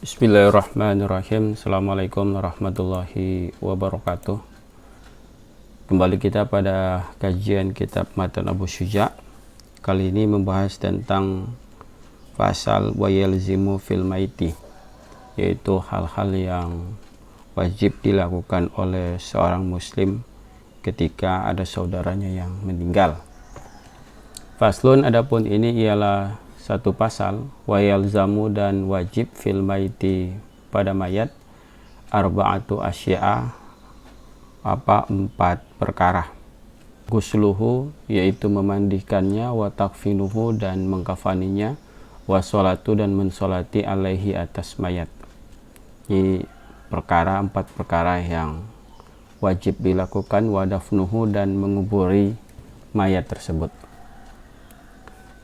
Bismillahirrahmanirrahim. Assalamualaikum warahmatullahi wabarakatuh. Kembali kita pada kajian kitab Matan Abu Syuja'. Kali ini membahas tentang pasal wa yalzimu fil maiti, yaitu hal-hal yang wajib dilakukan oleh seorang muslim ketika ada saudaranya yang meninggal. Faslun, adapun ini ialah satu pasal wa yalzamu dan wajib fil maiti pada mayat arba'atu asya'a, empat perkara. Gusluhu, yaitu memandikannya, wa takfinuhu dan mengkafaninya, wa sholatu dan mensolati alaihi atas mayat. Ini empat perkara yang wajib dilakukan, wa dafnuhu dan menguburi mayat tersebut.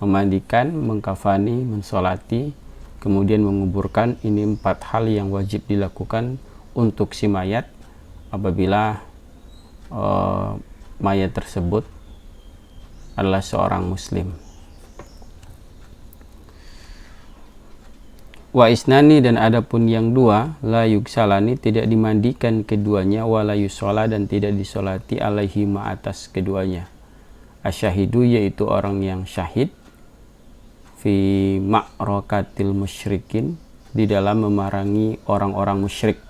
Memandikan, mengkafani, mensolati, kemudian menguburkan. Ini empat hal yang wajib dilakukan untuk si mayat apabila mayat tersebut adalah seorang muslim. Wa isnani, dan adapun yang dua, la yuksalani, tidak dimandikan keduanya, wa la yusola, dan tidak disolati alaihi ma atas keduanya. Asyahidu, yaitu orang yang syahid, fi ma'rakatil musyrikin, di dalam memerangi orang-orang musyrik.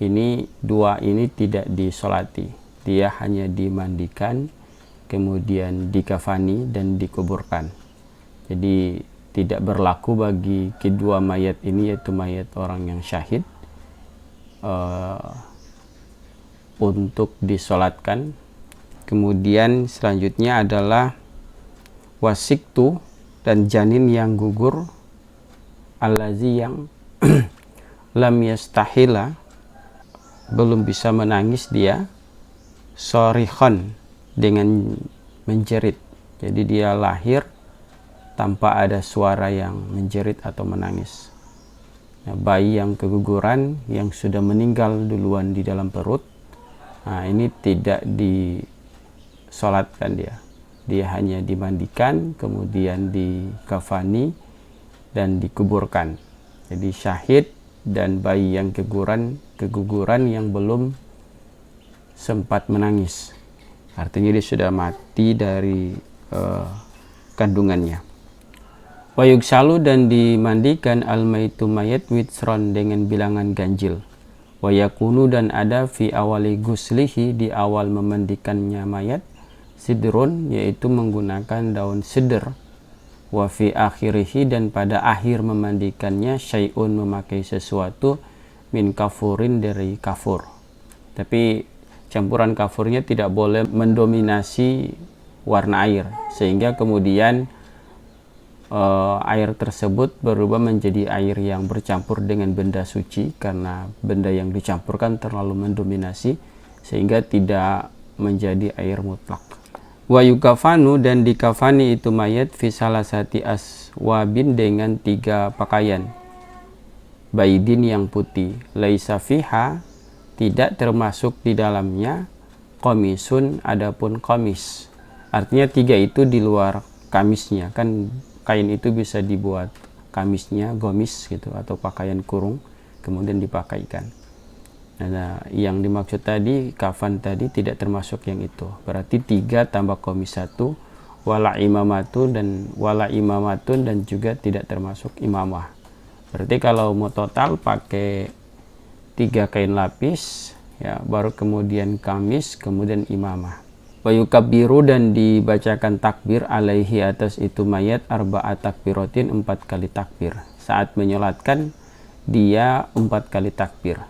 Ini dua ini tidak disolati, dia hanya dimandikan, kemudian dikafani dan dikuburkan. Jadi tidak berlaku bagi kedua mayat ini, yaitu mayat orang yang syahid, untuk disolatkan. Kemudian selanjutnya adalah wasiktu, dan janin yang gugur, allazi yang lam yastahila, belum bisa menangis dia, sorihon, dengan menjerit. Jadi dia lahir tanpa ada suara yang menjerit atau menangis. Nah, bayi yang keguguran, yang sudah meninggal duluan di dalam perut, nah ini tidak disolatkan dia hanya dimandikan, kemudian dikafani dan dikuburkan. Jadi syahid dan bayi yang keguguran yang belum sempat menangis, artinya dia sudah mati dari kandungannya. Wa yugsalu, dan dimandikan al-maitu mayat witsron, dengan bilangan ganjil. Wa yakunu, dan ada fi awali guslihi, di awal memandikannya mayat, sidrun, yaitu menggunakan daun sidr. Wa fi akhirihi, dan pada akhir memandikannya, syai'un, memakai sesuatu, min kafurin, dari kafur. Tapi campuran kafurnya tidak boleh mendominasi warna air, sehingga kemudian air tersebut berubah menjadi air yang bercampur dengan benda suci, karena benda yang dicampurkan terlalu mendominasi sehingga tidak menjadi air mutlak. Wa yukafanu, dan dikafani itu mayat fi salasati aswabin, dengan 3 pakaian, baidin, yang putih, laisa fiha, tidak termasuk di dalamnya, komisun, adapun komis. Artinya 3 itu di luar kamisnya, kan kain itu bisa dibuat kamisnya, gomis gitu, atau pakaian kurung kemudian dipakaikan. Nah, yang dimaksud tadi, kafan tadi, tidak termasuk yang itu. Berarti 3 tambah komis 1, wala imamatun, dan juga tidak termasuk imamah. Berarti kalau mau total pakai 3 kain lapis, ya, baru kemudian kamis, kemudian imamah. Wa yukabbiru, dan dibacakan takbir alaihi, atas itu mayat, arba'at takbiratin, 4 kali takbir. Saat menyolatkan dia 4 kali takbir.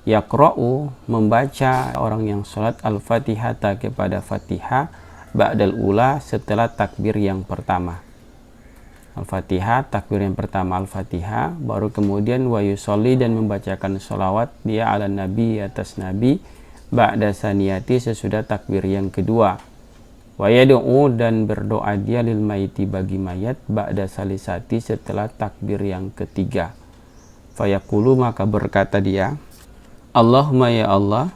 Yaqra'u, membaca orang yang sholat, al-fatihata, kepada fatihah, ba'dal ula, setelah takbir yang pertama. Al-fatihah, takbir yang pertama al-fatihah, baru kemudian wa yusolli, dan membacakan sholawat dia ala nabi, atas nabi, ba'da saniyati, sesudah takbir yang kedua. Wa yad'u, dan berdoa dia lil maiti, bagi mayat, ba'da salisati, setelah takbir yang ketiga. Fayaqulu, maka berkata dia, Allahumma, ya Allah,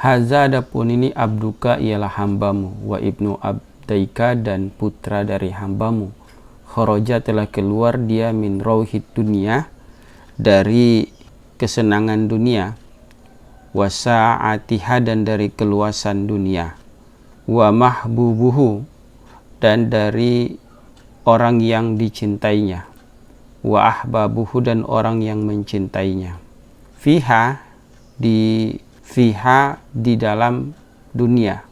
haza, adapun ini, abduka, ialah hambamu, wa ibnu abdaika, dan putra dari hambamu, kharaja, telah keluar dia, min rauhid dunia, dari kesenangan dunia, wa sa'atiha dan dari keluasan dunia, wa mahbubuhu dan dari orang yang dicintainya, wa ahbabuhu dan orang yang mencintainya. Fiha di dalam dunia,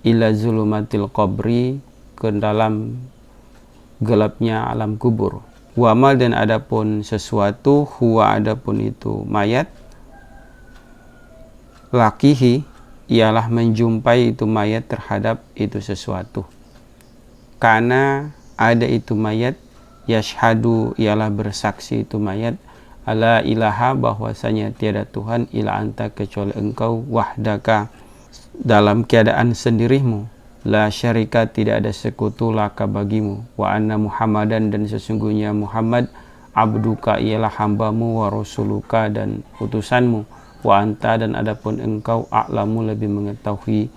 ila zulumatil qabri ke dalam gelapnya alam kubur. Wamal dan adapun sesuatu, huwa adapun itu mayat, lakihi ialah menjumpai itu mayat terhadap itu sesuatu. Karena ada itu mayat, yashhadu ialah bersaksi itu mayat, ala ilaha bahwasanya tiada Tuhan ila anta kecuali engkau, wahdaka dalam keadaan sendirimu, la syarika tidak ada sekutu laka bagimu, wa anna Muhammadan dan sesungguhnya Muhammad, abduka ialah hambamu, wa rasuluka dan utusanmu, wa anta dan adapun engkau, a'lamu lebih mengetahui,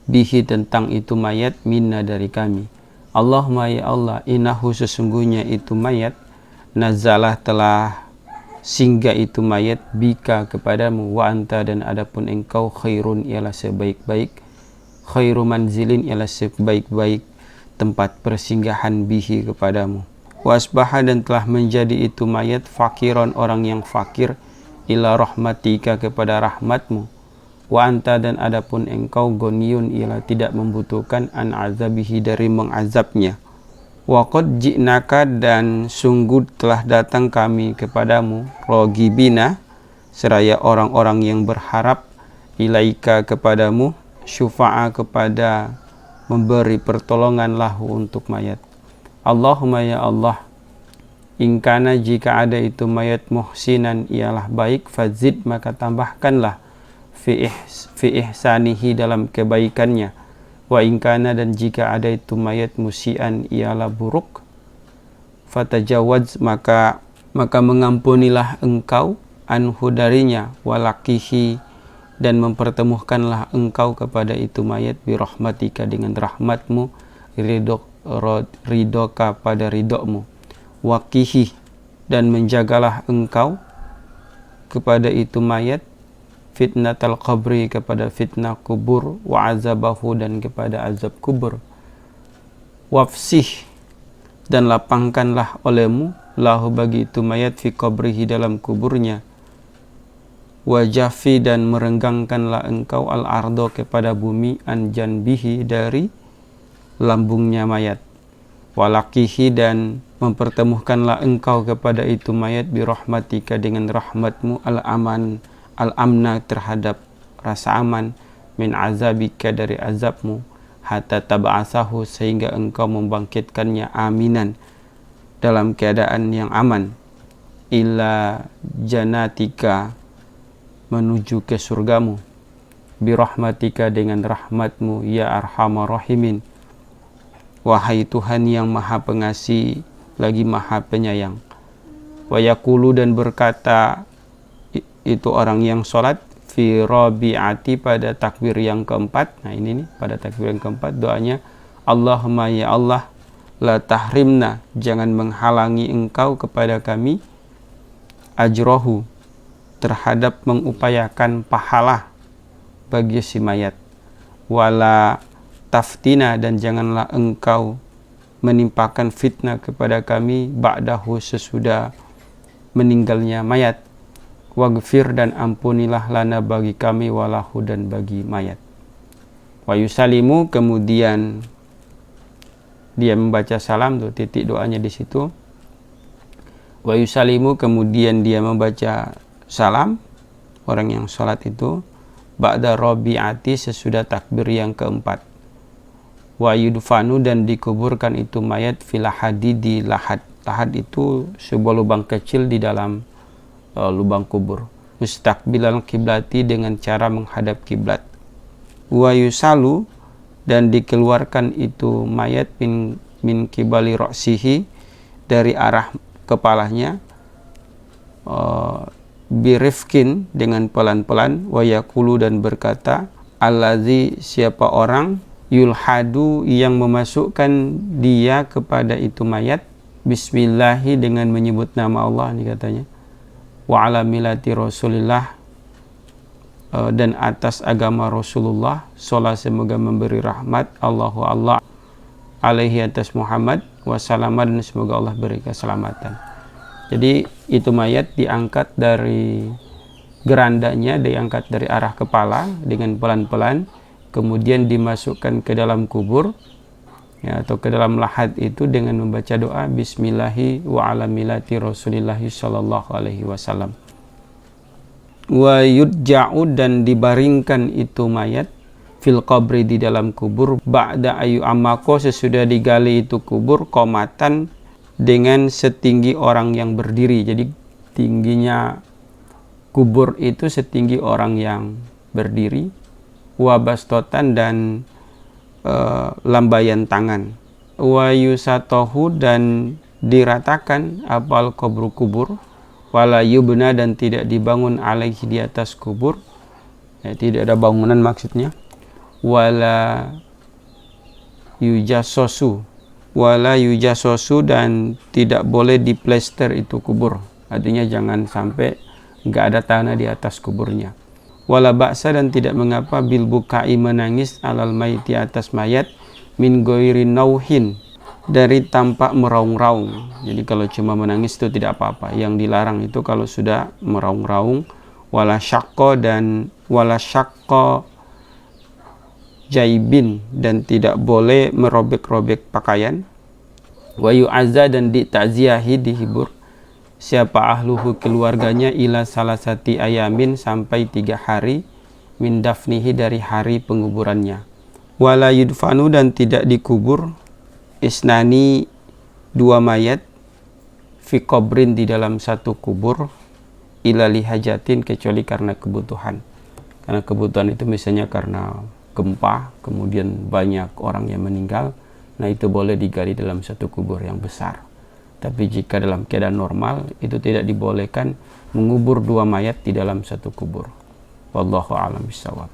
bihi tentang itu mayat, minna dari kami. Allahumma ya Allah, innahu sesungguhnya itu mayat, nazalah telah singgah itu mayat, bika kepadamu, wa anta dan adapun engkau, khairun ialah sebaik-baik, khairu manzilin ialah sebaik-baik tempat persinggahan, bihi kepadamu. Wasbaha dan telah menjadi itu mayat, fakiron orang yang fakir, ila rahmatika kepada rahmatmu, wa anta dan adapun engkau, goniun ialah tidak membutuhkan, an azabihi dari mengazabnya. Wa qad ji'naka dan sungguh telah datang kami kepadamu, rogibina seraya orang-orang yang berharap, ilaika kepadamu, syufa'a kepada memberi pertolongan lahu untuk mayat. Allahumma ya Allah, ingkana jika ada itu mayat muhsinan ialah baik, fazid maka tambahkanlah, fi ihsanihi dalam kebaikannya, wa ingkana dan jika ada itu mayat musian ialah buruk, fatajawaz maka mengampunilah engkau, anhu darinya, walakihi dan mempertemukanlah engkau kepada itu mayat, birahmatika dengan rahmatmu, ridoka pada ridokmu, wakihi dan menjagalah engkau kepada itu mayat, fitnatal qabri kepada fitnah kubur, wa azabahu dan kepada azab kubur, wafsih dan lapangkanlah olehmu, lahu bagi itu mayat, fi qabrihi dalam kuburnya, wajafi dan merenggangkanlah engkau, al ardo kepada bumi, an janbihi dari lambungnya mayat, walakihi dan mempertemukanlah engkau kepada itu mayat, birahmatika dengan rahmatmu, al-amna terhadap rasa aman, min azabika dari azabmu, hatta tab'asahu sehingga engkau membangkitkannya, aminan dalam keadaan yang aman, ila janatika menuju ke surgamu, birahmatika dengan rahmatmu, ya arhamar rahimin wahai Tuhan yang maha pengasih lagi maha penyayang. Wa yaqulu dan berkata itu orang yang sholat, fi rabi'ati pada takbir yang keempat. Nah ini nih pada takbir yang keempat doanya, Allahumma ya Allah, la tahrimna jangan menghalangi engkau kepada kami, ajrohu terhadap mengupayakan pahala bagi si mayat, wala taftina dan janganlah engkau menimpakan fitnah kepada kami, ba'dahu sesudah meninggalnya mayat, waghfir dan ampunilah lana bagi kami, walahu dan bagi mayat. Wa yusalimu kemudian dia membaca salam, tuh titik doanya di situ. Wa yusalimu kemudian dia membaca salam, orang yang salat itu, ba'da rabi'ati sesudah takbir yang keempat. Wa yudfanu dan dikuburkan itu mayat, fil lahadi di lahad. Lahad itu sebuah lubang kecil di dalam lubang kubur, mustaqbilal kiblati dengan cara menghadap kiblat. Wa yusalu dan dikeluarkan itu mayat min kibali ra'sihi dari arah kepalanya, birifkin dengan pelan-pelan, wa yaqulu dan berkata, allazi siapa orang, yulhadu yang memasukkan dia kepada itu mayat, bismillahi dengan menyebut nama Allah, ini katanya, wa ala milati Rasulillah, dan atas agama Rasulullah, sholat semoga memberi rahmat Allahu Allah alaihi atas Muhammad, wassalamat, dan semoga Allah beri keselamatan. Jadi itu mayat diangkat dari gerandanya, diangkat dari arah kepala dengan pelan-pelan, kemudian dimasukkan ke dalam kubur, ya, atau ke dalam lahat itu dengan membaca doa Bismillahi wa ala milati Rasulillahi sallallahu alaihi wasallam. Wa yudja'u, dan dibaringkan itu mayat fil qabri, di dalam kubur, ba'da ayu amako, sesudah digali itu kubur, qomatan, dengan setinggi orang yang berdiri. Jadi tingginya kubur itu setinggi orang yang berdiri, wabastotan, dan lambaian tangan, wa yusatohu, dan diratakan apal kubur, wala yubna, dan tidak dibangun alaihi, di atas kubur, ya, tidak ada bangunan maksudnya, wala yujasosu, dan tidak boleh diplester itu kubur, artinya jangan sampai nggak ada tanah di atas kuburnya. Wala ba'sa, dan tidak mengapa bil bukai, menangis, alal maiti, atas mayat, min goiri nauhin, dari tampak meraung-raung. Jadi kalau cuma menangis itu tidak apa-apa. Yang dilarang itu kalau sudah meraung-raung. Wala syakko, dan wala syakko jaibin, dan tidak boleh merobek-robek pakaian. Wa yu'azza, dan ditakziahi, dihibur siapa ahluhu, keluarganya, ila salasati ayamin, sampai 3 hari, min dafnihi, dari hari penguburannya. Wala yudfanu, dan tidak dikubur, isnani, 2 mayat, fi qabrin, di dalam satu kubur, ila lihajatin, kecuali karena kebutuhan. Karena kebutuhan itu misalnya karena gempa, kemudian banyak orang yang meninggal, nah itu boleh digali dalam satu kubur yang besar. Tapi jika dalam keadaan normal, itu tidak dibolehkan mengubur 2 mayat di dalam satu kubur. Wallahu a'lam bishawab.